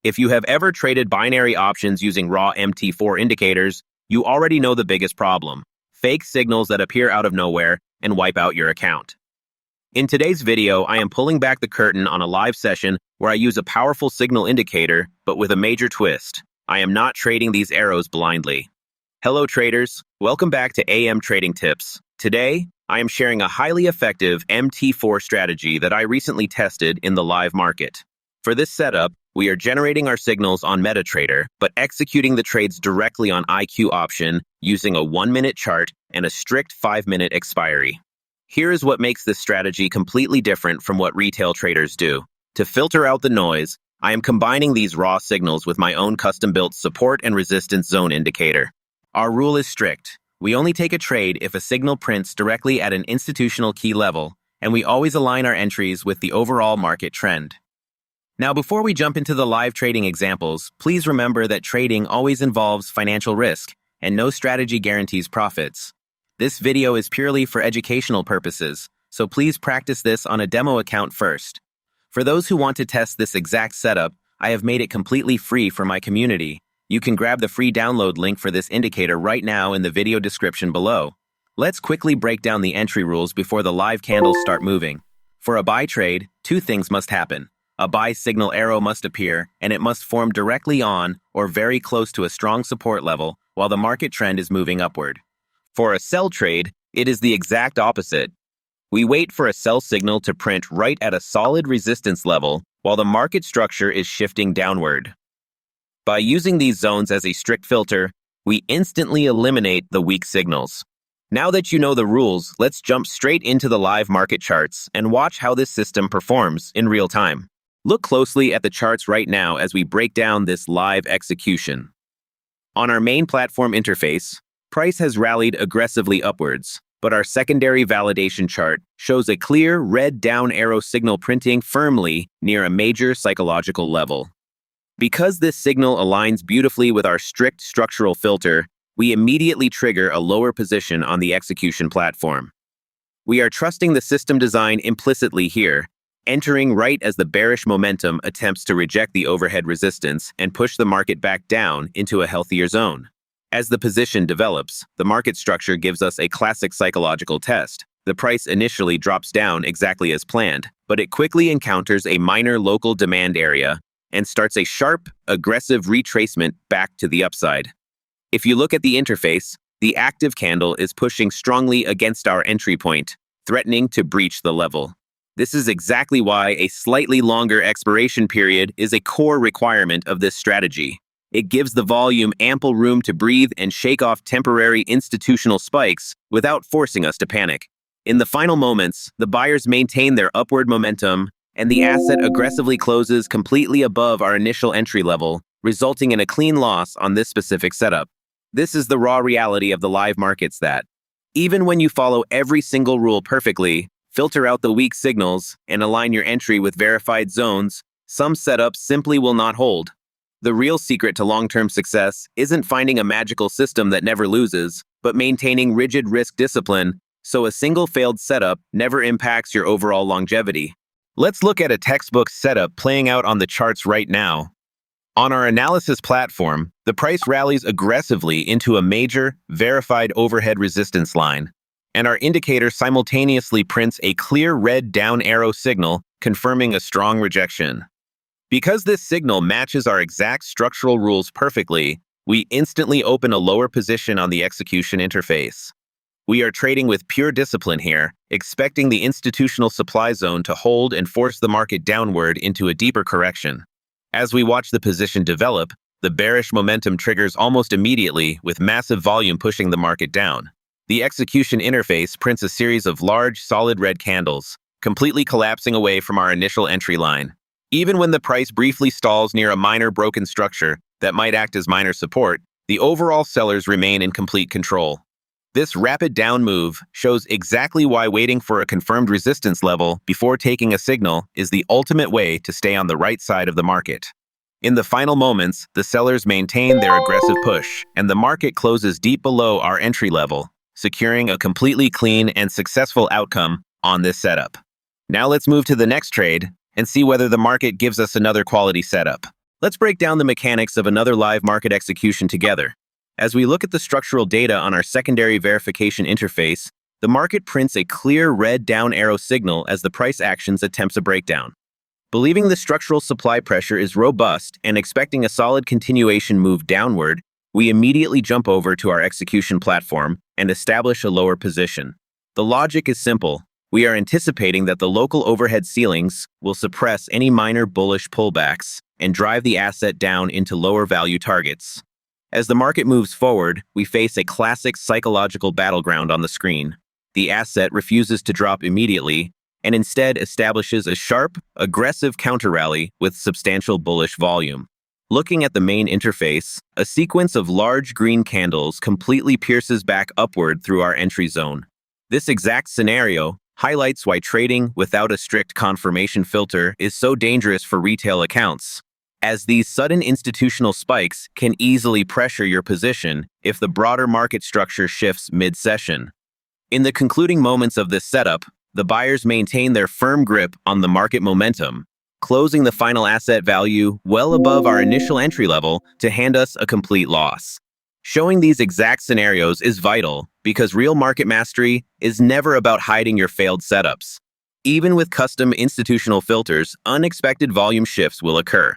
If you have ever traded binary options using raw MT4 indicators, you already know the biggest problem: fake signals that appear out of nowhere and wipe out your account. In today's video, I am pulling back the curtain on a live session where I use a powerful signal indicator, but with a major twist. I am not trading these arrows blindly. Hello traders, welcome back to AM Trading Tips. Today, I am sharing a highly effective MT4 strategy that I recently tested in the live market. For this setup, we are generating our signals on MetaTrader, but executing the trades directly on IQ option using a 1-minute chart and a strict 5-minute expiry. Here is what makes this strategy completely different from what retail traders do. To filter out the noise, I am combining these raw signals with my own custom-built support and resistance zone indicator. Our rule is strict. We only take a trade if a signal prints directly at an institutional key level, and we always align our entries with the overall market trend. Now, before we jump into the live trading examples, please remember that trading always involves financial risk, and no strategy guarantees profits. This video is purely for educational purposes, so please practice this on a demo account first. For those who want to test this exact setup, I have made it completely free for my community. You can grab the free download link for this indicator right now in the video description below. Let's quickly break down the entry rules before the live candles start moving. For a buy trade, two things must happen. A buy signal arrow must appear, and it must form directly on or very close to a strong support level while the market trend is moving upward. For a sell trade, it is the exact opposite. We wait for a sell signal to print right at a solid resistance level while the market structure is shifting downward. By using these zones as a strict filter, we instantly eliminate the weak signals. Now that you know the rules, let's jump straight into the live market charts and watch how this system performs in real time. Look closely at the charts right now as we break down this live execution. On our main platform interface, price has rallied aggressively upwards, but our secondary validation chart shows a clear red down arrow signal printing firmly near a major psychological level. Because this signal aligns beautifully with our strict structural filter, we immediately trigger a lower position on the execution platform. We are trusting the system design implicitly here, entering right as the bearish momentum attempts to reject the overhead resistance and push the market back down into a healthier zone. As the position develops, the market structure gives us a classic psychological test. The price initially drops down exactly as planned, but it quickly encounters a minor local demand area and starts a sharp, aggressive retracement back to the upside. If you look at the interface, the active candle is pushing strongly against our entry point, threatening to breach the level. This is exactly why a slightly longer expiration period is a core requirement of this strategy. It gives the volume ample room to breathe and shake off temporary institutional spikes without forcing us to panic. In the final moments, the buyers maintain their upward momentum, and the asset aggressively closes completely above our initial entry level, resulting in a clean loss on this specific setup. This is the raw reality of the live markets that, even when you follow every single rule perfectly, filter out the weak signals, and align your entry with verified zones, some setups simply will not hold. The real secret to long-term success isn't finding a magical system that never loses, but maintaining rigid risk discipline so a single failed setup never impacts your overall longevity. Let's look at a textbook setup playing out on the charts right now. On our analysis platform, the price rallies aggressively into a major, verified overhead resistance line, and our indicator simultaneously prints a clear red down arrow signal confirming a strong rejection. Because this signal matches our exact structural rules perfectly, we instantly open a lower position on the execution interface. We are trading with pure discipline here, expecting the institutional supply zone to hold and force the market downward into a deeper correction. As we watch the position develop, the bearish momentum triggers almost immediately with massive volume pushing the market down. The execution interface prints a series of large, solid red candles, completely collapsing away from our initial entry line. Even when the price briefly stalls near a minor broken structure that might act as minor support, the overall sellers remain in complete control. This rapid down move shows exactly why waiting for a confirmed resistance level before taking a signal is the ultimate way to stay on the right side of the market. In the final moments, the sellers maintain their aggressive push, and the market closes deep below our entry level, securing a completely clean and successful outcome on this setup. Now let's move to the next trade and see whether the market gives us another quality setup. Let's break down the mechanics of another live market execution together. As we look at the structural data on our secondary verification interface, the market prints a clear red down arrow signal as the price actions attempts a breakdown. Believing the structural supply pressure is robust and expecting a solid continuation move downward, we immediately jump over to our execution platform and establish a lower position. The logic is simple. We are anticipating that the local overhead ceilings will suppress any minor bullish pullbacks and drive the asset down into lower value targets. As the market moves forward, we face a classic psychological battleground on the screen. The asset refuses to drop immediately and instead establishes a sharp, aggressive counter-rally with substantial bullish volume. Looking at the main interface, a sequence of large green candles completely pierces back upward through our entry zone. This exact scenario highlights why trading without a strict confirmation filter is so dangerous for retail accounts, as these sudden institutional spikes can easily pressure your position if the broader market structure shifts mid-session. In the concluding moments of this setup, the buyers maintain their firm grip on the market momentum, closing the final asset value well above our initial entry level to hand us a complete loss. Showing these exact scenarios is vital because real market mastery is never about hiding your failed setups. Even with custom institutional filters, unexpected volume shifts will occur.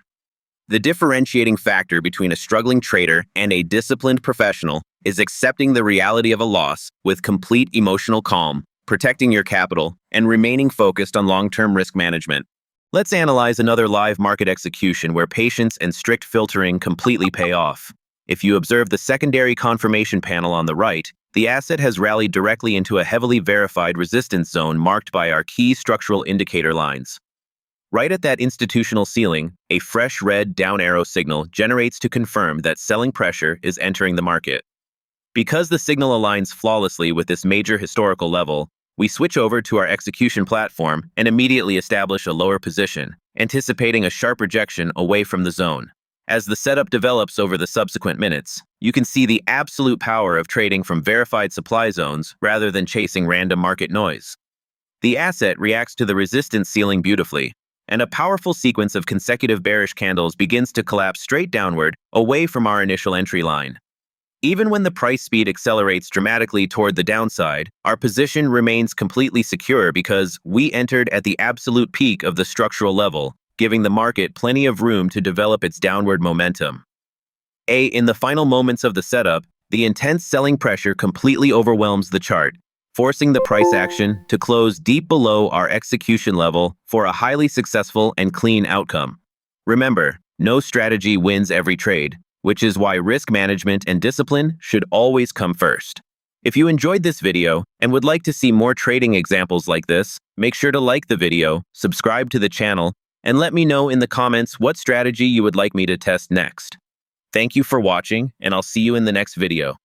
The differentiating factor between a struggling trader and a disciplined professional is accepting the reality of a loss with complete emotional calm, protecting your capital, and remaining focused on long-term risk management. Let's analyze another live market execution where patience and strict filtering completely pay off. If you observe the secondary confirmation panel on the right, the asset has rallied directly into a heavily verified resistance zone marked by our key structural indicator lines. Right at that institutional ceiling, a fresh red down arrow signal generates to confirm that selling pressure is entering the market. Because the signal aligns flawlessly with this major historical level, we switch over to our execution platform and immediately establish a lower position, anticipating a sharp rejection away from the zone. As the setup develops over the subsequent minutes, you can see the absolute power of trading from verified supply zones rather than chasing random market noise. The asset reacts to the resistance ceiling beautifully, and a powerful sequence of consecutive bearish candles begins to collapse straight downward away from our initial entry line. Even when the price speed accelerates dramatically toward the downside, our position remains completely secure because we entered at the absolute peak of the structural level, giving the market plenty of room to develop its downward momentum. In the final moments of the setup, the intense selling pressure completely overwhelms the chart, forcing the price action to close deep below our execution level for a highly successful and clean outcome. Remember, no strategy wins every trade, which is why risk management and discipline should always come first. If you enjoyed this video and would like to see more trading examples like this, make sure to like the video, subscribe to the channel, and let me know in the comments what strategy you would like me to test next. Thank you for watching, and I'll see you in the next video.